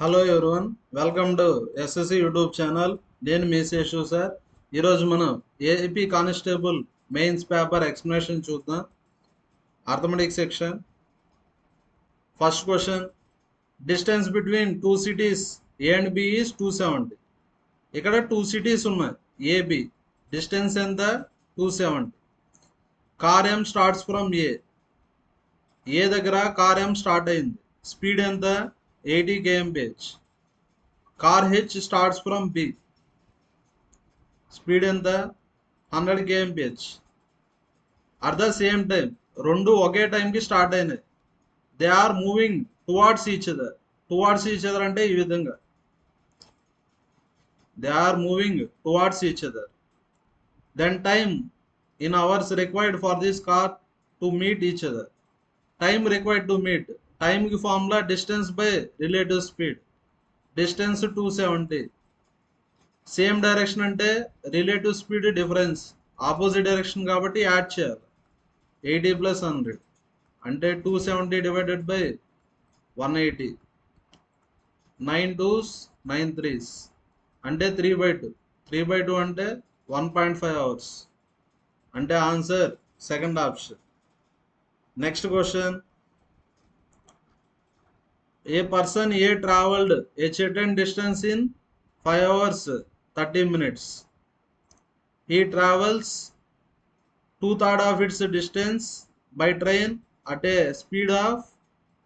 Hello everyone, welcome to SSC YouTube channel. నేను మీ Seshu sir. ఈరోజు మనం AP constable mains paper explanation చూద్దాం. Arithmetic section. First question, distance between two cities A and B is 270. ఇక్కడ two cities ఉన్నాయి, AB. Distance ఎంత? 270. Car M starts from A దగ్గర car M start అయింది. స్పీడ్ ఎంత? 80 kmph. Car H starts from B. Speed ఎంత? 100 kmph. At the same time రెండు ఒకే టైంకి స్టార్ట్ అయినాయి. They are moving towards each other. Towards each other అంటే ఈ విధంగా, they are moving towards each other. Then time in hours required for this car to meet each other. Time required to meet, టైంకి formula distance by relative speed. Distance 270. Same direction అంటే relative speed difference, opposite direction కాబట్టి add చేయాలి. 80 + 100 అంటే 270 divided by 180. 9 2s 9 3s అంటే 3/2. 3/2 అంటే 1.5 hours. అంటే answer second option. Next question, A person A travelled A certain distance in 5 hours 30 minutes. He travels 2/3 of its distance by train at a speed of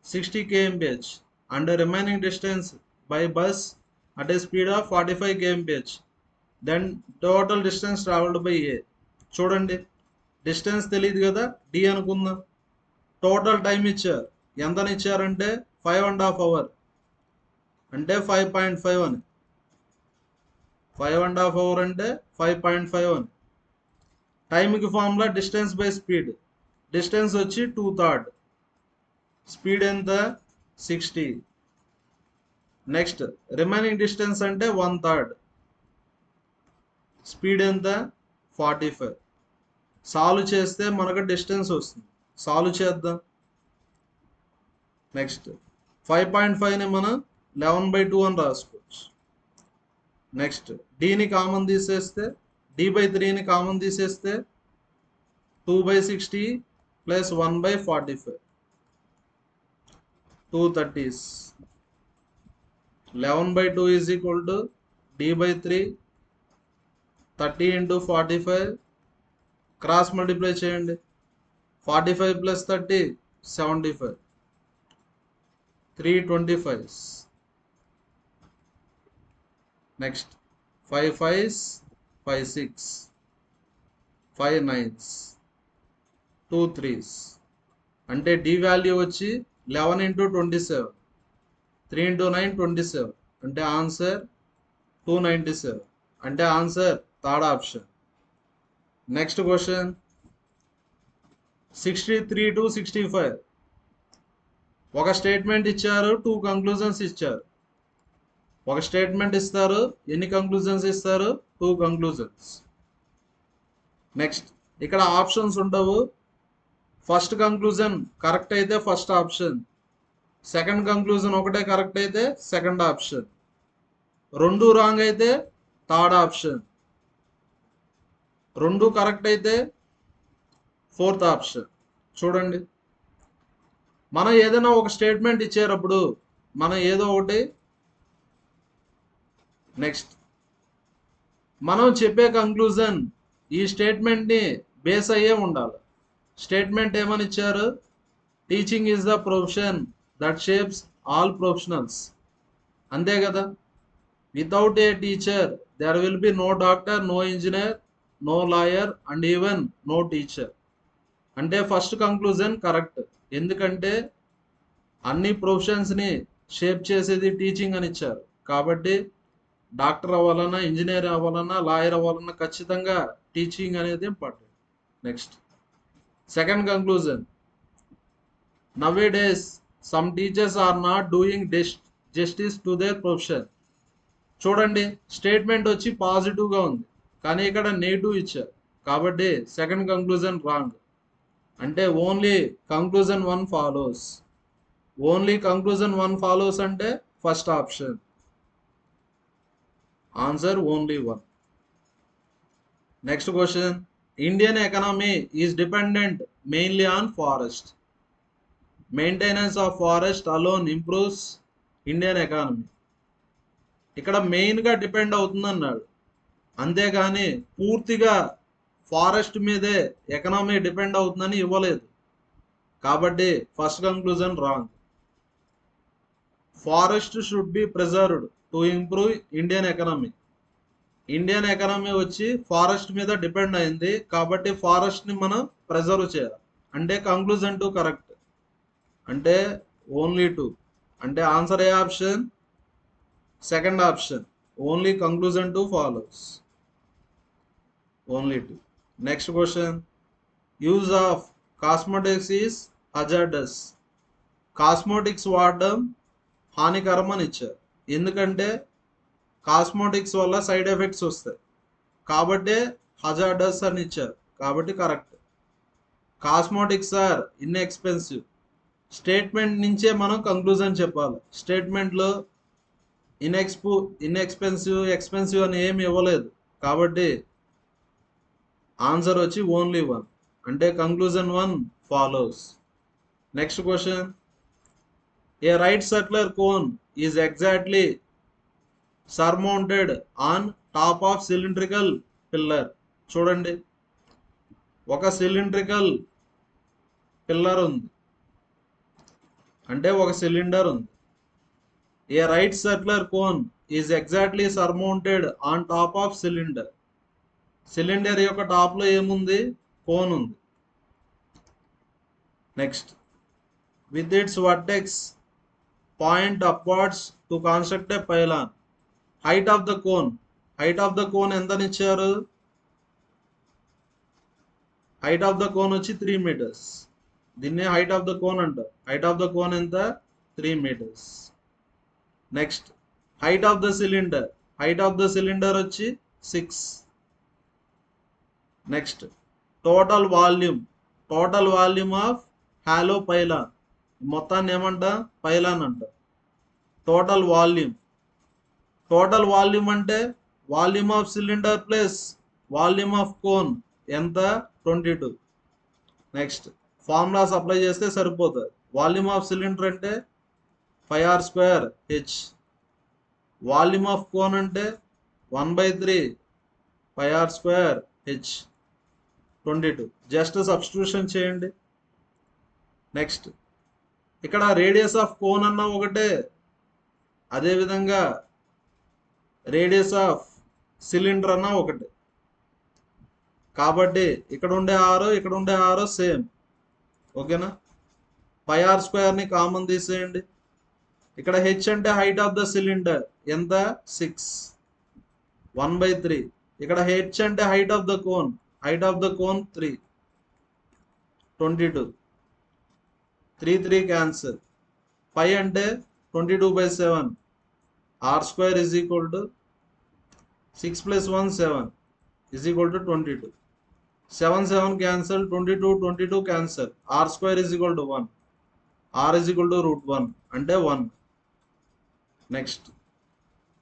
60 kmph and the remaining distance by bus at a speed of 45 kmph. Then total distance traveled by A. చూడండి, distance తెలియదు కదా, D అనుకుందాం. Total time ఇచ్చారు, ఎంతని ఇచ్చారంటే 5.5 hours అంటే 5.5 అని. 5.5 hours అంటే 5.5 అని. టైంకి formula distance by speed. Distance వచ్చి 2/3. స్పీడ్ ఎంత? 60. నెక్స్ట్ రిమైనింగ్ డిస్టెన్స్ అంటే 1/3. స్పీడ్ ఎంత? 45. సాల్వ్ చేస్తే మనకు డిస్టెన్స్ వస్తుంది. సాల్వ్ చేద్దాం. నెక్స్ట్ 5.5ని మనం 11/2 అని రాసుకోవచ్చు. నెక్స్ట్ డిని కామన్ తీసేస్తే, d/3ని కామన్ తీసేస్తే 2/60 plus 1/45 2/30s. 11/2 is equal to d/3 30 × 45. Cross multiply చేయండి. 45 + 30 75. 325s. Next 5 5s 5 6 5 9s 2 3s అంటే డి వాల్యూ వచ్చి 11 × 27. 3 × 9 27 అంటే ఆన్సర్ 297. అంటే answer third option. Next question, 63 to 65. ఒక స్టేట్మెంట్ ఇచ్చారు, 2 కంక్లూజన్స్ ఇచ్చారు. ఒక స్టేట్మెంట్ ఇస్తారు, ఎన్ని కంక్లూజన్స్ ఇస్తారు? 2 కంక్లూజన్స్. నెక్స్ట్ ఇక్కడ ఆప్షన్స్ ఉండవు. ఫస్ట్ కంక్లూజన్ కరెక్ట్ అయితే ఫస్ట్ ఆప్షన్, సెకండ్ కంక్లూజన్ ఒకటే కరెక్ట్ అయితే సెకండ్ ఆప్షన్, రెండు రాంగ్ అయితే థర్డ్ ఆప్షన్, రెండు కరెక్ట్ అయితే ఫోర్త్ ఆప్షన్. చూడండి, మనం ఏదైనా ఒక స్టేట్మెంట్ ఇచ్చేటప్పుడు మనం ఏదో ఒకటి, నెక్స్ట్ మనం చెప్పే కంక్లూజన్ ఈ స్టేట్మెంట్ని బేస్ అయ్యే ఉండాలి. స్టేట్మెంట్ ఏమని ఇచ్చారు? Teaching is the profession that shapes all professionals. అంతే కదా. Without a teacher there will be no doctor, no engineer, no lawyer and even no teacher. అంటే ఫస్ట్ కంక్లూజన్ కరెక్ట్. ఎందుకంటే అన్ని ప్రొఫెషన్స్ని షేప్ చేసేది టీచింగ్ అని ఇచ్చారు కాబట్టి డాక్టర్ అవ్వాలన్నా, ఇంజనీర్ అవ్వాలన్నా, లాయర్ అవ్వాలన్నా ఖచ్చితంగా టీచింగ్ అనేది important. Next second conclusion, nowadays some teachers are not doing justice to their profession. చూడండి, స్టేట్మెంట్ వచ్చి పాజిటివ్గా ఉంది కానీ ఇక్కడ నెగిటివ్ ఇచ్చారు కాబట్టి సెకండ్ కంక్లూజన్ రాంగ్. అంటే only conclusion 1 follows. Only conclusion 1 follows అంటే first option. Answer only 1. Next question. Indian economy is dependent mainly on forest. Maintenance of forest alone improves Indian economy. ఇక్కడ మెయిన్గా డిపెండ్ అవుతుంది అన్నాడు, అంతేగాని పూర్తిగా ఫారెస్ట్ మీదే economy depend అవుతుందని ఇవ్వలేదు. కాబట్టి first conclusion wrong. Forest should be preserved to improve Indian economy. Indian economy వచ్చి ఫారెస్ట్ మీద డిపెండ్ అయింది, కాబట్టి ఫారెస్ట్ ని మనం ప్రిజర్వ్ చేయాలి. అంటే కంక్లూజన్ 2 కరెక్ట్. అంటే ఓన్లీ 2. అంటే ఆన్సర్ ఏ option? Second option. Only conclusion 2 follows. Only 2. Next question. Use of cosmetics is hazardous. Cosmetics వాడడం హానికరం అని ఇచ్చారు. ఎందుకంటే కాస్మోటిక్స్ వల్ల సైడ్ ఎఫెక్ట్స్ వస్తాయి, కాబట్టి హజార్డస్ అని ఇచ్చారు. కాబట్టి correct. Cosmetics are inexpensive. Statement నుంచే మనం కంక్లూజన్ చెప్పాలి. స్టేట్మెంట్లో ఇన్ఎక్స్పెన్సివ్ ఎక్స్పెన్సివ్ అని ఏమి ఇవ్వలేదు, కాబట్టి ఆన్సర్ వచ్చి ఓన్లీ 1. అంటే conclusion 1 follows. Next question. A right circular cone is exactly surmounted on top of cylindrical pillar. చూడండి, ఒక సిలిండ్రికల్ పిల్లర్ ఉంది, అంటే ఒక సిలిండర్ ఉంది. A right circular cone is exactly surmounted on top of cylinder. Cylinder యొక్క top లో ఏముంది? Cone ఉంది. Next. With its vertex point upwards to construct a pylon. Height of the cone. Height of the cone ఎంతనిచ్చారు? Height of the cone వచ్చి 3 meters. దీన్నే height of the cone అంటారు. Height of the cone ఎంత? 3 meters. Next. Height of the cylinder. Height of the cylinder వచ్చి 6. Next. Total volume. Total volume of hollow pylon. మొత్తాన్ని ఏమంట? Pylon అంట. Total volume. Total volume అంటే volume of cylinder plus volume of cone ఎంత? 22. Next. Formulas apply చేస్తే సరిపోతుంది. Volume of cylinder అంటే 5r² h. Volume of cone అంటే 1/3 5r² h 22. Just substitution చేయండి. నెక్స్ట్. ఇక్కడ రేడియస్ ఆఫ్ కోన్ అన్న ఒకటే, అదేవిధంగా రేడియస్ ఆఫ్ సిలిండర్ అన్న ఒకటే. కాబట్టి ఇక్కడ ఉండే ఆరో ఇక్కడ ఉండే ఆరో సేమ్. ఓకేనా? 5r² ని కామన్ తీసేయండి. ఇక్కడ హెచ్ అంటే హైట్ ఆఫ్ ద సిలిండర్ ఎంత? 6. 1/3. ఇక్కడ హెచ్ అంటే height of the cone. Height of the cone 3. 22. 3 cancel. 5 అంటే 22/7. r² is equal to 6 + 1 7 is equal to 22. 7 cancel. 22 cancel. r² is equal to 1. r is equal to √1 అంటే 1. Next.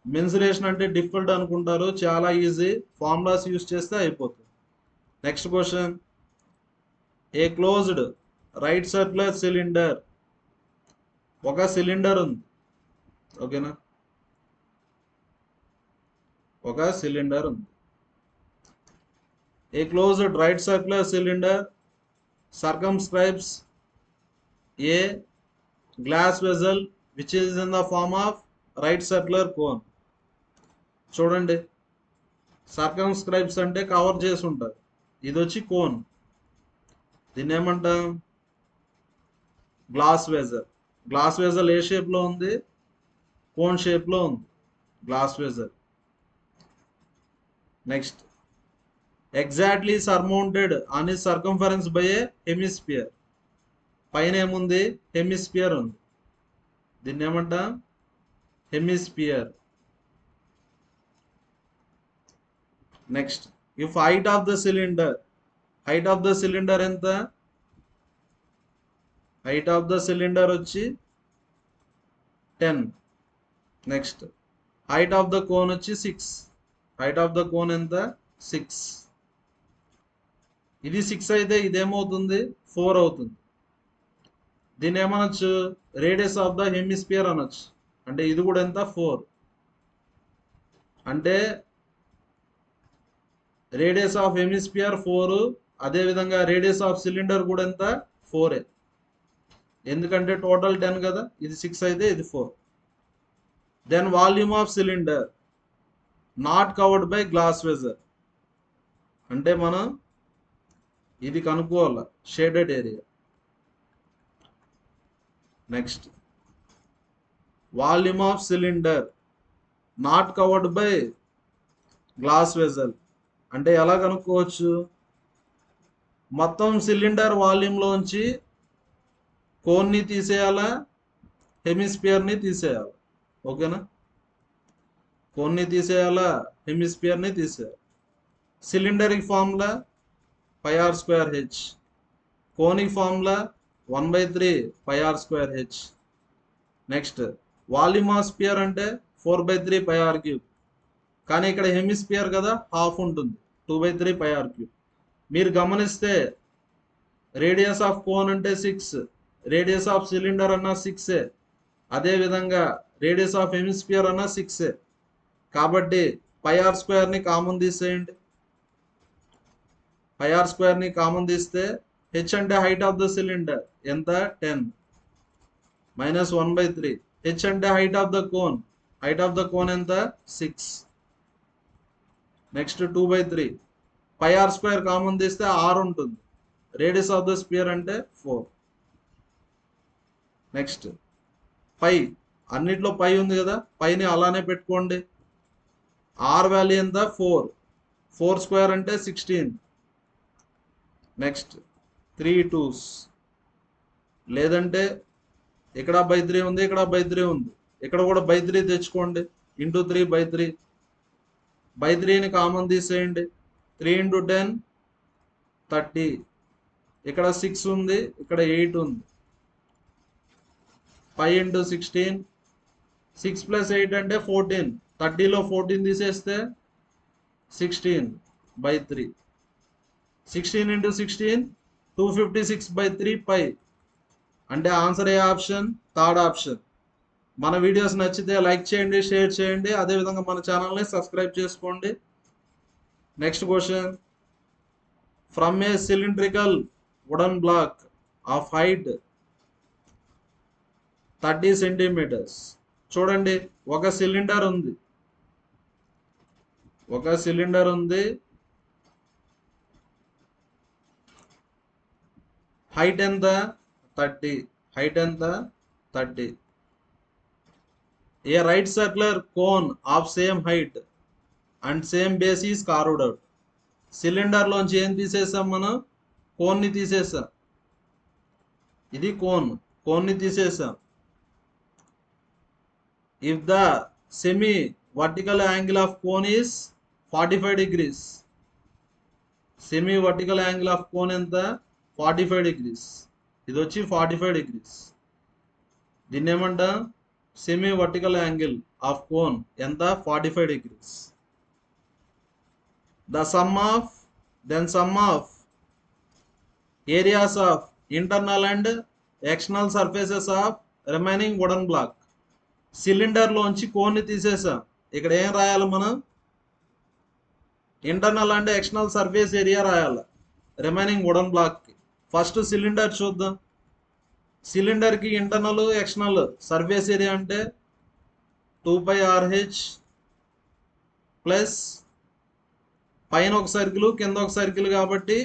Mensuration అంటే difficult అనుకుంటారు, చాలా easy. Formulas use చేస్తే అయిపోతుంది. Next question. ఏ closed right circular cylinder. ఒక cylinder ఉంది. ఓకేనా? ఒక సిలిండర్ ఉంది. ఏ closed right circular cylinder circumscribes a glass vessel which is in the form of right circular cone. చూడండి, సర్కమ్స్క్రైబ్స్ అంటే కవర్ చేసి ఉంటుంది. ఇది వచ్చి కోన్. దీన్ని ఏమంటాం? Glass vessel. గ్లాస్ వెజల్ ఏ షేప్ లో ఉంది? కోన్ షేప్ లో ఉంది glass vessel. Next. Exactly surmounted on is circumference by A hemisphere. పైన ఏముంది? హెమిస్పియర్ ఉంది. దీన్ని ఏమంటాం? Hemisphere. Next. If height of the cylinder. Height of the cylinder ఎంత? హైట్ ఆఫ్ ద సిలిండర్ వచ్చి 10. Next height of the cone వచ్చి 6. Height of the cone ఎంత? 6. ఇది 6 అయితే ఇదేమవుతుంది? 4 అవుతుంది. దీన్ని ఏమనొచ్చు? రేడియస్ ఆఫ్ ద హెమిస్పియర్ అనొచ్చు. అంటే ఇది కూడా ఎంత? 4. అంటే రేడియస్ ఆఫ్ హెమిస్పియర్ 4, అదేవిధంగా రేడియస్ ఆఫ్ సిలిండర్ కూడా ఎంత? 4. ఎందుకంటే టోటల్ 10 కదా, ఇది 6 అయితే ఇది 4. Then volume of cylinder not covered by glass vessel. అంటే మనం ఇది కనుక్కోవాలి, shaded area. Next volume of cylinder not covered by glass vessel. అంటే ఎలా కనుక్కోవచ్చు? మొత్తం సిలిండర్ వాల్యూమ్లోంచి కోన్ని తీసేయాలా, హెమిస్పియర్ని తీసేయాలి. ఓకేనా? కోన్ని తీసేయాలా, హెమిస్పియర్ని తీసేయాలి. సిలిండర్కి formula πr²h, conic formula 1/3 πr²h. Next volume of sphere అంటే 4/3 πr³. కానీ ఇక్కడ హెమిస్పియర్ కదా, హాఫ్ ఉంటుంది, 2/3 πr³. మీరు గమనిస్తే రేడియస్ ఆఫ్ కోన్ అంటే 6, రేడియస్ ఆఫ్ సిలిండర్ అన్న 6. అదేవిధంగా రేడియస్ ఆఫ్ హెమిస్పియర్ అన్న 6. కాబట్టి πr²ని కామన్ తీసేయండి. πr²ని కామన్ తీస్తే హెచ్ అంటే హైట్ ఆఫ్ ద సిలిండర్ ఎంత? 10 మైనస్ 1/3. హెచ్ అంటే height of the cone, height of the cone ఎంత? 6. నెక్స్ట్ 2/3. πr² కామన్ తీస్తే 6 ఉంటుంది. రేడియస్ ఆఫ్ ద స్పియర్ అంటే 4. నెక్స్ట్ పై, అన్నిట్లో పై ఉంది కదా, పైని అలానే పెట్టుకోండి. ఆర్ వాల్యూ ఎంత? 4. 4² అంటే 16. నెక్స్ట్ 3 2s, లేదంటే ఇక్కడ /3 ఉంది, ఇక్కడ /3 ఉంది, ఇక్కడ కూడా /3 తెచ్చుకోండి. ఇంటూ 3/3. /3ని కామన్ తీసేయండి. 3 × 10 30. ఇక్కడ 6 ఉంది, ఇక్కడ 8 ఉంది. 5 × 16, 6 + 8 అంటే 14. 30లో 14 తీసేస్తే 16/3. 16 × 16 256/3 π. అంటే ఆన్సర్ ఏ ఆప్షన్? Third option. మన వీడియోస్ నచ్చితే లైక్ చేయండి, షేర్ చేయండి, అదేవిధంగా మన ఛానల్ని సబ్స్క్రైబ్ చేసుకోండి. Next question, from a cylindrical wooden block of height 30 centimeters. చూడండి, ఒక సిలిండర్ ఉంది, హైట్ ఎంత? 30. హైట్ ఎంత? 30. A right circular cone of same height and same base is carved out. సిలిండర్లోంచి ఏం తీసేసాం మనం? కోన్ని తీసేసాం. ఇది కోన్ని తీసేసాం. If the semi vertical angle of cone is 45 degrees. Semi vertical angle of cone ఎంత? 45 degrees. ఇది వచ్చి 45 degrees. దీన్ని ఏమంటాం? Semi vertical angle of cone ఎంత? 45 degrees. Sum of areas of internal and external surfaces of remaining wooden black. సిలిండర్లోంచి కోన్ని తీసేసాం. ఇక్కడ ఏం రాయాలి మనం? Internal and external surface area రాయాలి రిమైనింగ్ వుడెన్ బ్లాక్కి. ఫస్ట్ సిలిండర్ చూద్దాం. సిలిండర్కి ఇంటర్నల్ ఎక్స్టర్నల్ సర్ఫేస్ ఏరియా అంటే 2πRH plus పైన ఒక సర్కిల్, కింద ఒక సర్కిల్, కాబట్టి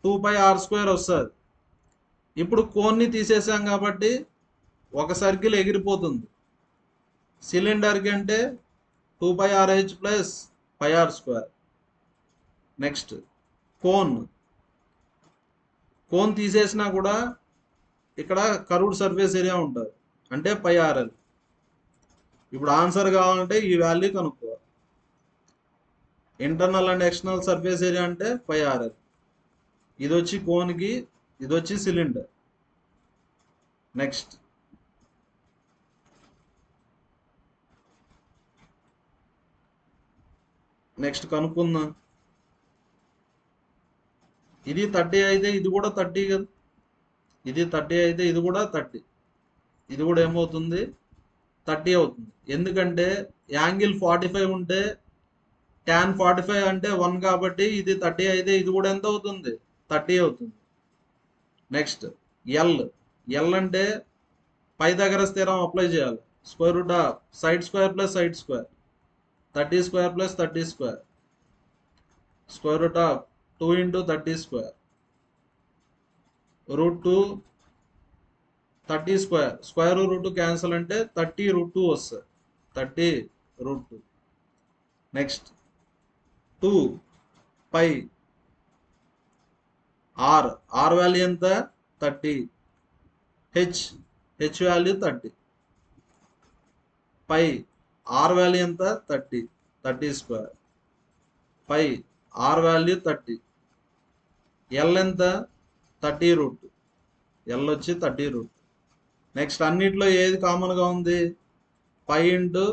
2πr² వస్తుంది. ఇప్పుడు కోన్ని తీసేసాం కాబట్టి ఒక సర్కిల్ ఎగిరిపోతుంది. సిలిండర్కి అంటే 2πRH plus πr². Next cone తీసేసినా కూడా ఇక్కడ కర్వ్డ్ సర్ఫేస్ ఏరియా ఉంటుంది, అంటే πRL. ఇప్పుడు ఆన్సర్ కావాలంటే ఈ వాల్యూ కనుక్కోవాలి. Internal and external surface area అంటే πRL. ఇది వచ్చి కోన్కి, ఇది వచ్చి సిలిండర్. నెక్స్ట్ నెక్స్ట్ కనుక్కుందాం. ఇది 30 అయితే ఇది కూడా 30 కదా, ఇది 30 అయితే ఇది కూడా 30, ఇది కూడా ఏమవుతుంది 30 అవుతుంది. ఎందుకంటే యాంగిల్ 45 ఉంటే tan 45 అంటే 1 కాబట్టి ఇది 30 అయితే ఇది కూడా ఎంత అవుతుంది 30 అవుతుంది. నెక్స్ట్ ఎల్ అంటే పై దగ్గర స్థిరం అప్లై చేయాలి. Square root of side square plus side square 30 square plus 30 square square root of 2 into 30 square root 2 30 square square root cancel అంటే 30 రూట్ 2 వస్తుంది, 30 root 2. Next 2 pi r value ఎంత 30, H value 30, pi r value ఎంత 30 square, pi r value 30, L ఎంత 30 route, L వచ్చి 30 route. Next అన్నిట్లో ఏది కామన్గా ఉంది pi into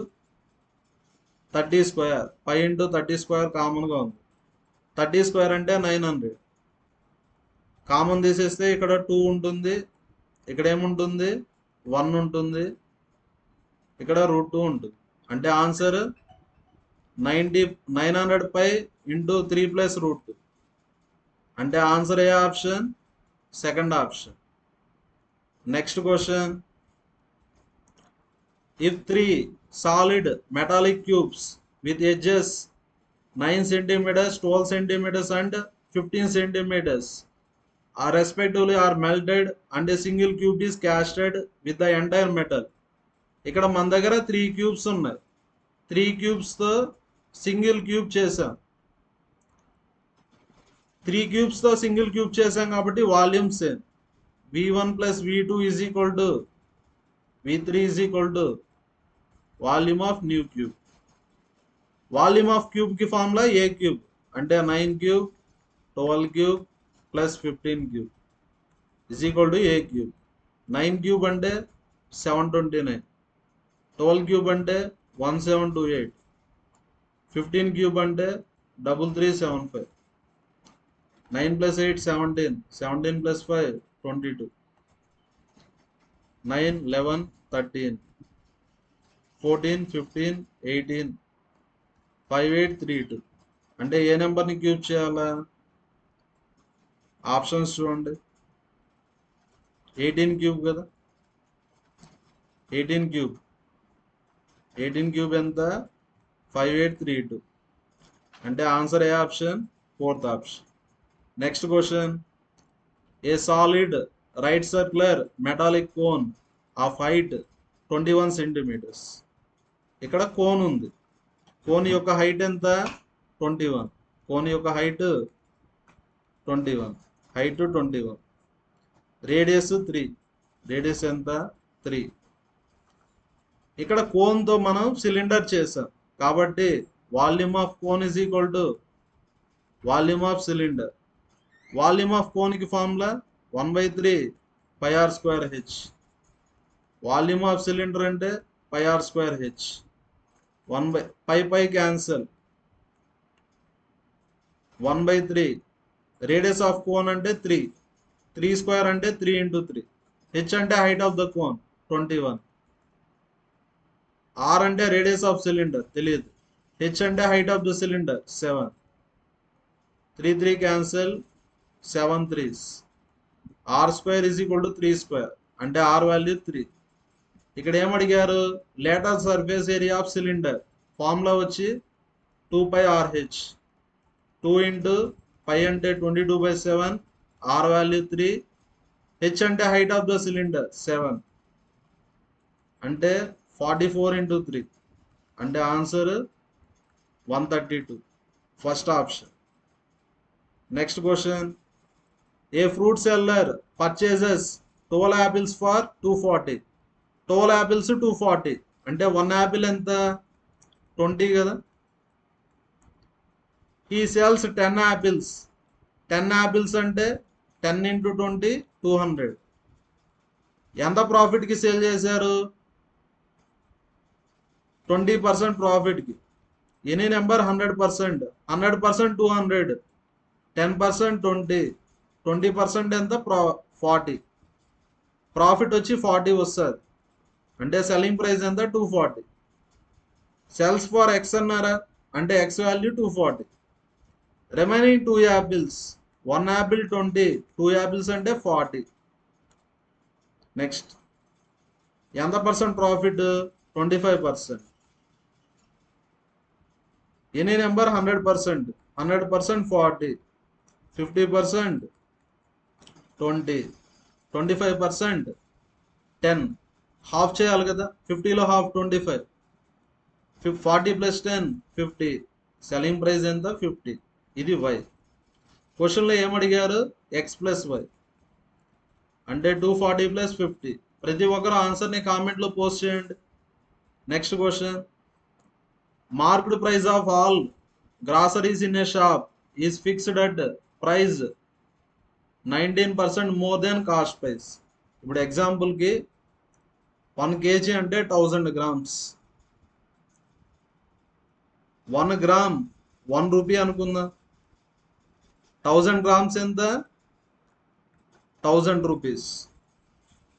30 square, pi into 30 square కామన్గా ఉంది. 30 స్క్వేర్ అంటే 900, కామన్ తీసేస్తే ఇక్కడ 2 ఉంటుంది, ఇక్కడ ఏముంటుంది 1 ఉంటుంది, ఇక్కడ రూట్ 2 ఉంటుంది. అంటే answer 900 pi into 3 plus root 2. అంటే ఆన్సర్ ఏ option second option. Next question, if 3 solid metallic cubes with edges 9 centimeters, 12 centimeters and 15 centimeters are respectively are melted and a single cube is casted with the entire metal. ఇక్కడ మన దగ్గర 3 cubes ఉన్నాయి, 3 క్యూబ్స్తో single cube చేసాం, 3 క్యూబ్స్తో single cube చేసాం కాబట్టి volume same. V1 plus V2 is equal to V3 is equal to volume of new cube. Volume of cube కి formula ఏ cube అంటే 9 cube 12 cube plus 15 cube is equal to A cube. 9 cube అంటే 729, 12 cube అంటే 1728, 15 cube అంటే 3375, 9 plus 8 17, 17 plus 5 22, 9 11 13 14 15 18 5832. అంటే ఏ నెంబర్ని cube చేయాలా options చూడండి. 18 cube కదా, 18 క్యూబ్, 18 క్యూబ్ ఎంత 5832. అంటే ఆన్సర్ ఏ option fourth option. Next question, a solid right circular metallic cone of height 21 centimeters. ఇక్కడ కోన్ ఉంది, కోన్ యొక్క హైట్ ఎంత 21, కోన్ యొక్క హైట్ 21, హైట్ 21, రేడియస్ 3, రేడియస్ ఎంత 3. ఇక్కడ కోన్తో మనం సిలిండర్ చేసాం కాబట్టి volume of cone is equal to volume of cylinder. Volume of కోన్కి formula 1/3 pi R square H. Volume of cylinder అంటే pi R square H. 1 pi cancel, 1/3. Radius of cone అంటే 3, 3 square అంటే 3 into 3. H అంటే height of the cone 21, R అంటే radius of cylinder తెలియదు, H అంటే height of the cylinder 7, 3 3 cancel, 7 3s. Are square is equal to 3 square అంటే R value 3. ఇక్కడ ఏమడిగారు lateral surface area of cylinder, formula వచ్చి 2πRH. 2 into pi అంటే 22/7, R value 3, H అంటే height of the cylinder 7 అంటే 44 into 3 అంటే answer 132 first option. Next question, a fruit seller purchases 12 apples for 240. 12 apples 240 అంటే 1 Apple ఎంత 20 కదా. హీ సేల్స్ 10 యాపిల్స్, 10 యాపిల్స్ అంటే 10 into 20 200. ఎంత ప్రాఫిట్కి సేల్ చేశారు 20% ప్రాఫిట్కి. ఎనీ నెంబర్ 100%, 100% 200, 10% 20, 20% ఎంత 40, ప్రాఫిట్ వచ్చి 40 వస్తుంది. అంటే సెల్లింగ్ ప్రైస్ ఎంత 240. సెల్స్ ఫర్ ఎక్స్ అన్నారా, అంటే X value 240. Remaining 2 apples, 1 Apple 20, 2 apples అంటే 40. నెక్స్ట్ ఎంత percent profit 25%. Any number 100%, 100% 40, 50% 20, 25% 10. Half చేయాలి కదా, 50లో హాఫ్ 25, 40 + 10 50. సెల్లింగ్ ప్రైస్ ఎంత 50. ఇది వై. క్వశ్చన్లో ఏమడిగారు ఎక్స్ ప్లస్ వై, అంటే 240 + 50. ప్రతి ఒక్కరు ఆన్సర్ని కామెంట్లో పోస్ట్ చేయండి. Next question, marked price of all groceries in a shop is fixed at price 19% more than cost price. ఇప్పుడు ఎగ్జాంపుల్కి 1 kg అంటే 1000 grams, 1 గ్రామ్ 1 రూపీ అనుకుందాం. 1000 grams ఎంత 1000 రూపీస్.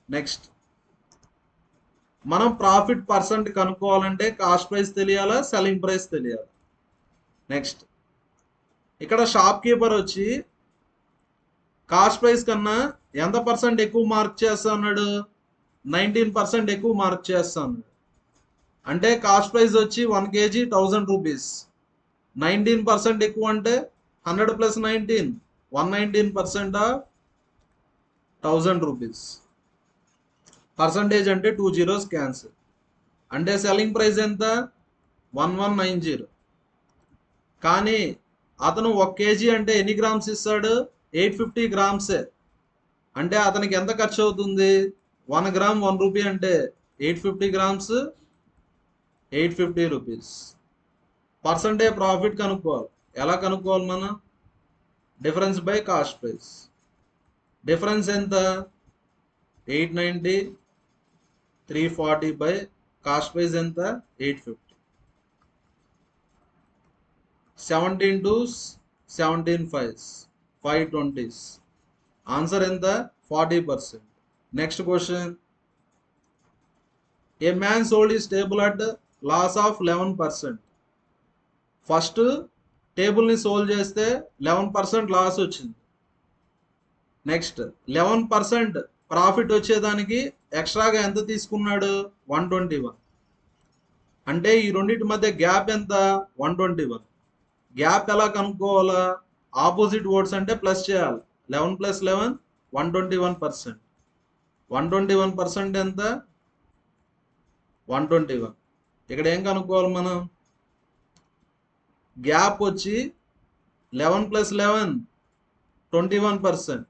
నెక్స్ట్ మనం ప్రాఫిట్ పర్సెంట్ కనుక్కోవాలంటే కాస్ట్ ప్రైస్ తెలియాలా, సెల్లింగ్ ప్రైస్ తెలియాలి. Next ఇక్కడ షాప్ కీపర్ వచ్చి కాస్ట్ ప్రైస్ కన్నా ఎంత పర్సెంట్ ఎక్కువ మార్క్ చేస్తా ఉన్నాడు, 19% ఎక్కువ మార్క్ చేస్తా ఉన్నాడు. అంటే కాస్ట్ ప్రైస్ వచ్చి 1 kg 1000 రూపీస్, 19% ఎక్కువ అంటే 100 + 19, 119% ఆఫ్ 1000 రూపీస్. పర్సంటేజ్ అంటే 2 zeros క్యాన్సిల్. అంటే సెల్లింగ్ ప్రైస్ ఎంత 1190. కానీ అతను 1 kg అంటే ఎన్ని గ్రామ్స్ ఇస్తాడు 850 గ్రామ్సే. అంటే అతనికి ఎంత ఖర్చు అవుతుంది 1 గ్రామ్ 1 రూపీ అంటే 850 గ్రామ్స్ 850 రూపీస్. పర్సంటేజ్ ప్రాఫిట్ కనుక్కోవాలి. ఎలా కనుక్కోవాలి మనం, difference by cost price. Difference ఎంత 890, 340 బై కాస్ట్ ప్రైస్ ఎంత 850. 17 2s, 17 5s, 520s. ఆన్సర్ ఎంత 40%. Next question, a man sold his table at loss of 11%. First టేబుల్ని సోల్డ్ చేస్తే 11% లాస్ వచ్చింది. నెక్స్ట్ 11% ప్రాఫిట్ వచ్చేదానికి ఎక్స్ట్రాగా ఎంత తీసుకున్నాడు 121. అంటే ఈ రెండింటి మధ్య గ్యాప్ ఎంత 121. గ్యాప్ ఎలా కనుక్కోవాలా, ఆపోజిట్ వర్డ్స్ అంటే ప్లస్ చేయాలి. 11 + 11 121%. 121% ఎంత 121. ఇక్కడ ఏం కనుక్కోవాలి మనం, గ్యాప్ వచ్చి 11 + 11 21%.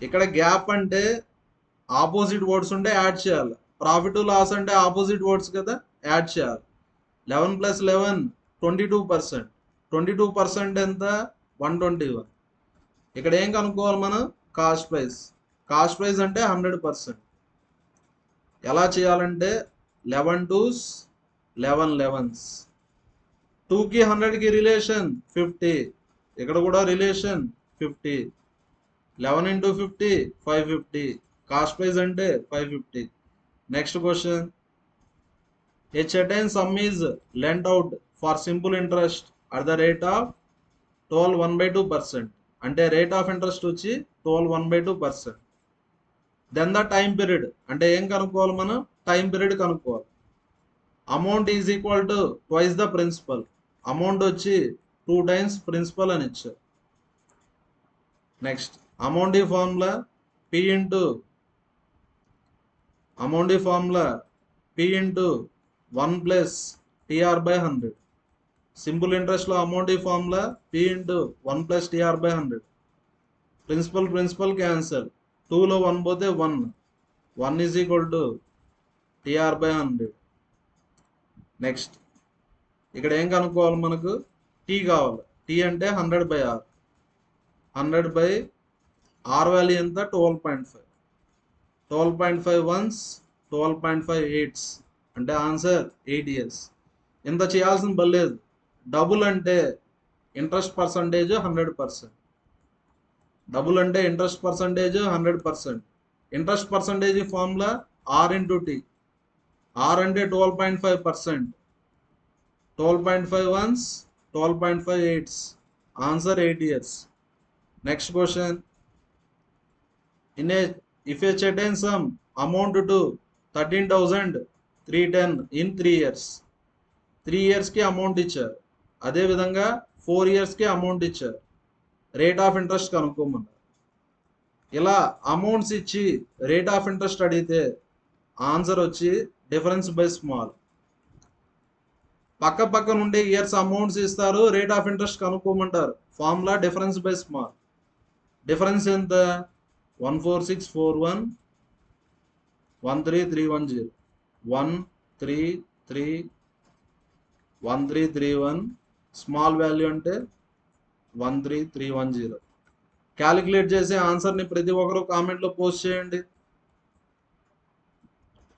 ఇక్కడ గ్యాప్ అంటే ఆపోజిట్ వర్డ్స్ ఉంటే యాడ్ చేయాలి. ప్రాఫిట్ లాస్ అంటే ఆపోజిట్ వర్డ్స్ కదా, యాడ్ చేయాలి. 11 + 11 22%. 22% ఎంత 121. ఇక్కడ ఏం కనుక్కోవాలి మనం, కాస్ట్ ప్రైస్. కాస్ట్ ప్రైస్ అంటే 100%. ఎలా చేయాలంటే 11 2s, 11 11s. 2కి 100కి రిలేషన్ 50. ఇక్కడ కూడా రిలేషన్ 50. 11 × 50 550. కాస్ట్ ప్రైస్ అంటే 550. Next question, A certain sum is lent out for simple interest at the rate of 12 1/2%. అంటే రేట్ ఆఫ్ ఇంట్రెస్ట్ వచ్చి 12 1/2%. దెన్ ద టైం పీరియడ్, అంటే ఏం కనుక్కోవాలి మనం, టైం పీరియడ్ కనుక్కోవాలి. Amount is equal to twice the principal. Amount వచ్చి 2 times principal అని ఇచ్చారు. నెక్స్ట్ అమౌంట్ ఈ formula P into 1 + TR/100. Simple ఇంట్రెస్ట్లో అమౌంట్ ఈ formula P into 1 + TR/100. Principal cancel, 2లో 1 పోతే 1, 1 is equal to TR/100. Next ఇక్కడ ఏం కనుక్కోవాలి మనకు, టీ కావాలి. టీ అంటే 100/R. 100/R వాల్యూ ఎంత 12.5. 12.5 1s, 12.5 8s, అంటే ఆన్సర్ 8 years. ఇంత చేయాల్సిన పర్లేదు. డబుల్ అంటే ఇంట్రెస్ట్ పర్సంటేజ్ 100%. డబుల్ అంటే interest percentage 100%. Interest percentage formula R into T. R అంటే 12.5%. 12.5 ones, 12.5 eights. Answer 8 years. Next question. If a certain sum amount to 13,310 in 3 years. 3 years కి amount ఇచ్చారు. అదే విధంగా 4 years కి అమౌంట్ ఇచ్చారు. Rate of interest కనుక్కోమన్నారు. ఇలా అమౌంట్స్ ఇచ్చి రేట్ ఆఫ్ ఇంట్రెస్ట్ అడిగితే ఆన్సర్ వచ్చి డిఫరెన్స్ బై స్మాల్. పక్క పక్క నుండి ఇయర్స్ అమౌంట్స్ ఇస్తారు, రేట్ ఆఫ్ ఇంట్రెస్ట్ కనుక్కోమంటారు. Formula difference by small. Difference ఎంత? 14641 13310 1331 స్మాల్ వాల్యూ అంటే 13310. క్యాలిక్యులేట్ చేసే ఆన్సర్ని ప్రతి ఒక్కరు కామెంట్లో పోస్ట్ చేయండి.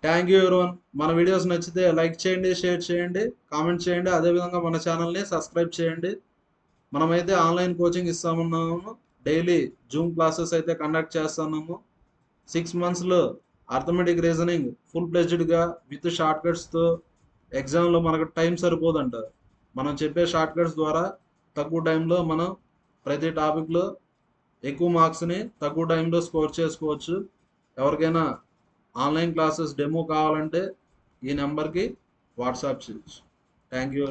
Thank you everyone. మన వీడియోస్ నచ్చితే లైక్ చేయండి, షేర్ చేయండి, కామెంట్ చేయండి. అదేవిధంగా మన ఛానల్ని సబ్స్క్రైబ్ చేయండి. మనమైతే ఆన్లైన్ కోచింగ్ ఇస్తామన్నాము. డైలీ జూమ్ క్లాసెస్ అయితే కండక్ట్ చేస్తున్నాము. 6 monthsలో అర్థమెటిక్ రీజనింగ్ ఫుల్ ప్లెజ్డ్గా విత్ షార్ట్ కట్స్తో. ఎగ్జామ్లో మనకు టైం సరిపోదంటారు. మనం చెప్పే షార్ట్ కట్స్ ద్వారా తక్కువ టైంలో మనం ప్రతి టాపిక్లో ఎక్కువ మార్క్స్ని తక్కువ టైంలో స్కోర్ చేసుకోవచ్చు. ఎవరికైనా ఆన్లైన్ క్లాసెస్ డెమో కావాలంటే ఈ నెంబర్కి వాట్సాప్ చేయొచ్చు. Thank you.